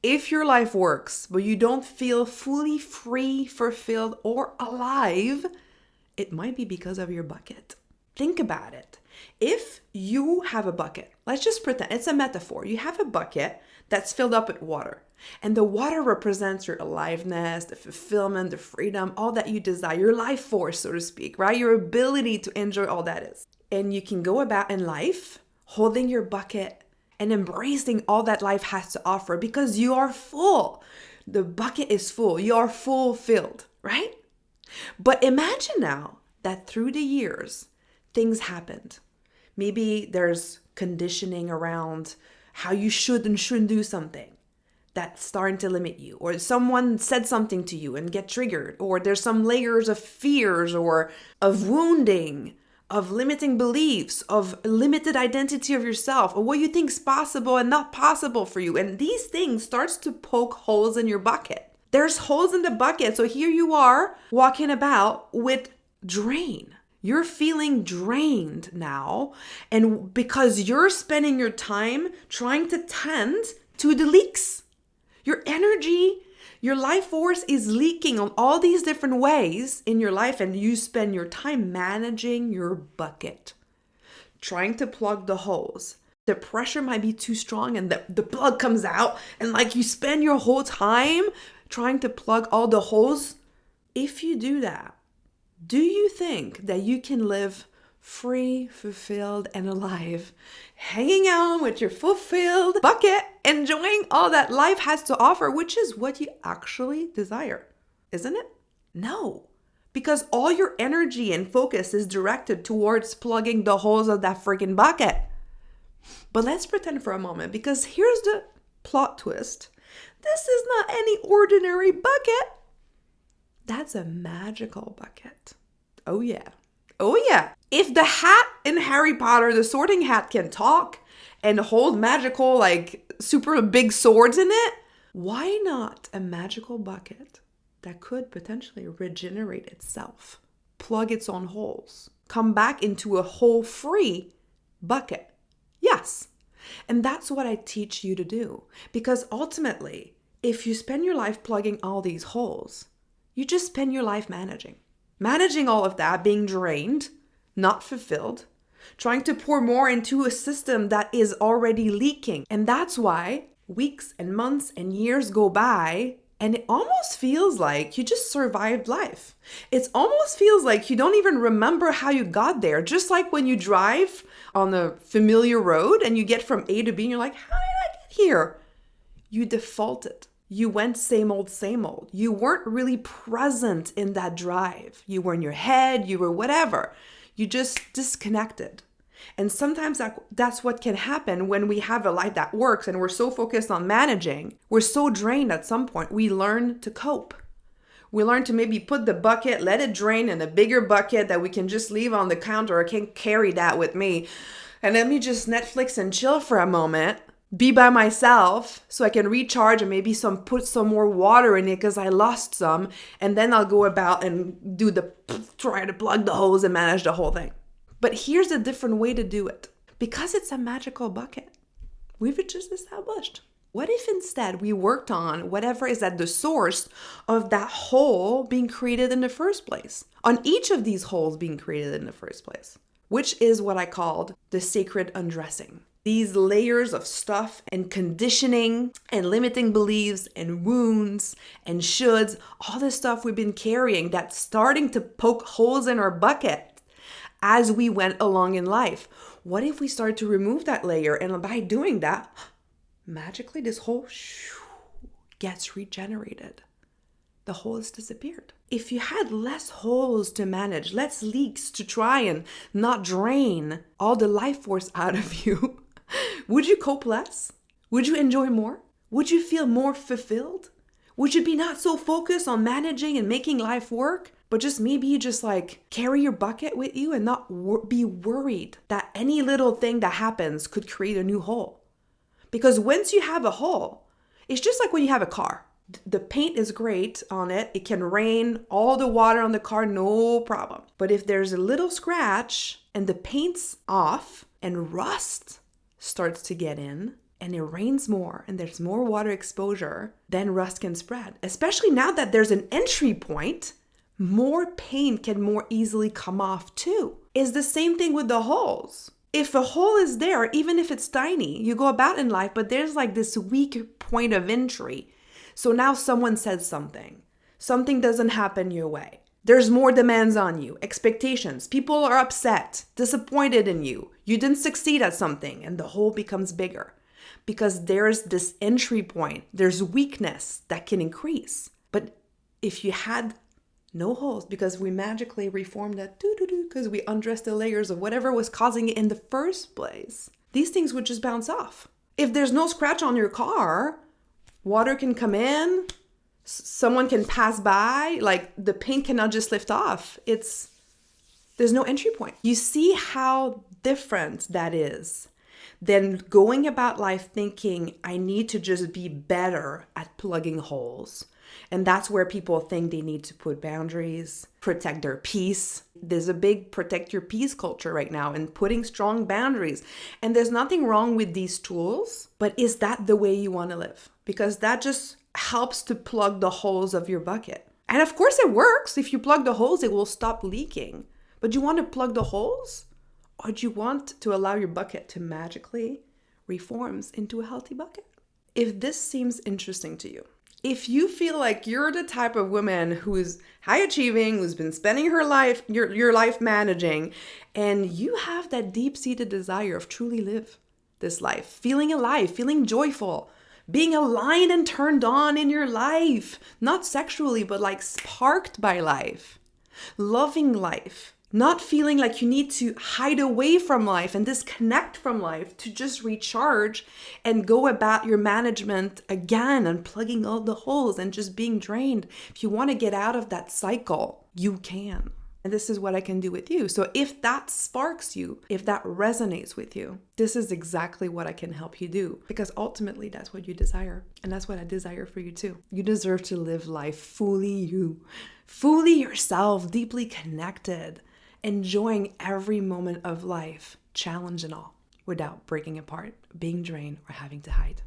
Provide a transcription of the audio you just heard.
If your life works, but you don't feel fully free, fulfilled, or alive, it might be because of your bucket. Think about it. If you have a bucket, let's just pretend it's a metaphor. You have a bucket that's filled up with water, and the water represents your aliveness, the fulfillment, the freedom, all that you desire, your life force, so to speak, right? Your ability to enjoy all that is. And you can go about in life holding your bucket and embracing all that life has to offer because you are full. The bucket is full. You are fulfilled, right? But imagine now that through the years, things happened. Maybe there's conditioning around how you should and shouldn't do something that's starting to limit you, or someone said something to you and get triggered, or there's some layers of fears or of wounding, of limiting beliefs, of limited identity of yourself, or what you think is possible and not possible for you. And these things starts to poke holes in your bucket. There's holes in the bucket. So here you are walking about with drain. You're feeling drained now. And because you're spending your time trying to tend to the leaks. Your energy, your life force is leaking on all these different ways in your life, and you spend your time managing your bucket, trying to plug the holes. The pressure might be too strong and the plug comes out, and like you spend your whole time trying to plug all the holes. If you do that, do you think that you can live free, fulfilled, and alive, hanging out with your fulfilled bucket, enjoying all that life has to offer, which is what you actually desire, isn't it? No, because all your energy and focus is directed towards plugging the holes of that freaking bucket. But let's pretend for a moment, because here's the plot twist. This is not any ordinary bucket. That's a magical bucket. Oh yeah. Oh yeah. If the hat in Harry Potter, the sorting hat, can talk and hold magical, like super big swords in it, why not a magical bucket that could potentially regenerate itself, plug its own holes, come back into a hole-free bucket? Yes. And that's what I teach you to do. Because ultimately, if you spend your life plugging all these holes, you just spend your life managing all of that, being drained, not fulfilled, trying to pour more into a system that is already leaking. And that's why weeks and months and years go by, and it almost feels like you just survived life. It almost feels like you don't even remember how you got there. Just like when you drive on a familiar road and you get from A to B and you're like, how did I get here? You defaulted. You went same old, same old. You weren't really present in that drive. You were in your head, you were whatever. You just disconnected. And sometimes that's what can happen when we have a life that works and we're so focused on managing. We're so drained at some point. We learn to cope. We learn to maybe put the bucket, let it drain in a bigger bucket that we can just leave on the counter. I can't carry that with me. And let me just Netflix and chill for a moment. Be by myself so I can recharge and maybe put some more water in it because I lost some. And then I'll go about and try to plug the holes and manage the whole thing. But here's a different way to do it. Because it's a magical bucket, we've just established. What if instead we worked on whatever is at the source of that hole being created in the first place? On each of these holes being created in the first place, which is what I called the sacred undressing. These layers of stuff and conditioning and limiting beliefs and wounds and shoulds, all the stuff we've been carrying that's starting to poke holes in our bucket as we went along in life. What if we started to remove that layer, and by doing that, magically this hole gets regenerated. The hole has disappeared. If you had less holes to manage, less leaks to try and not drain all the life force out of you, would you cope less? Would you enjoy more? Would you feel more fulfilled? Would you be not so focused on managing and making life work, but just maybe like carry your bucket with you and not be worried that any little thing that happens could create a new hole? Because once you have a hole, it's just like when you have a car. The paint is great on it. It can rain all the water on the car, no problem. But if there's a little scratch and the paint's off and rust starts to get in and it rains more and there's more water exposure, then rust can spread. Especially now that there's an entry point, more paint can more easily come off too. It's the same thing with the holes. If a hole is there, even if it's tiny, you go about in life, but there's like this weak point of entry. So now someone says something. Something doesn't happen your way. There's more demands on you, expectations. People are upset, disappointed in you. You didn't succeed at something, and the hole becomes bigger because there's this entry point. There's weakness that can increase. But if you had no holes, because we magically reformed that because we undressed the layers of whatever was causing it in the first place, these things would just bounce off. If there's no scratch on your car, water can come in, someone can pass by, like the paint cannot just lift off. There's no entry point. You see how different that is than going about life thinking, I need to just be better at plugging holes. And that's where people think they need to put boundaries, protect their peace. There's a big protect your peace culture right now and putting strong boundaries. And there's nothing wrong with these tools, but is that the way you want to live? Because that just helps to plug the holes of your bucket. And of course it works. If you plug the holes, it will stop leaking. But do you want to plug the holes? Or do you want to allow your bucket to magically reforms into a healthy bucket? If this seems interesting to you, if you feel like you're the type of woman who is high achieving, who's been spending her life, your life managing, and you have that deep-seated desire of truly live this life, feeling alive, feeling joyful, being aligned and turned on in your life, not sexually, but like sparked by life, loving life, not feeling like you need to hide away from life and disconnect from life to just recharge and go about your management again and plugging all the holes and just being drained. If you want to get out of that cycle, you can. And this is what I can do with you. So if that sparks you, if that resonates with you, this is exactly what I can help you do. Because ultimately, that's what you desire. And that's what I desire for you too. You deserve to live life fully you, fully yourself, deeply connected, enjoying every moment of life, challenge and all, without breaking apart, being drained, or having to hide.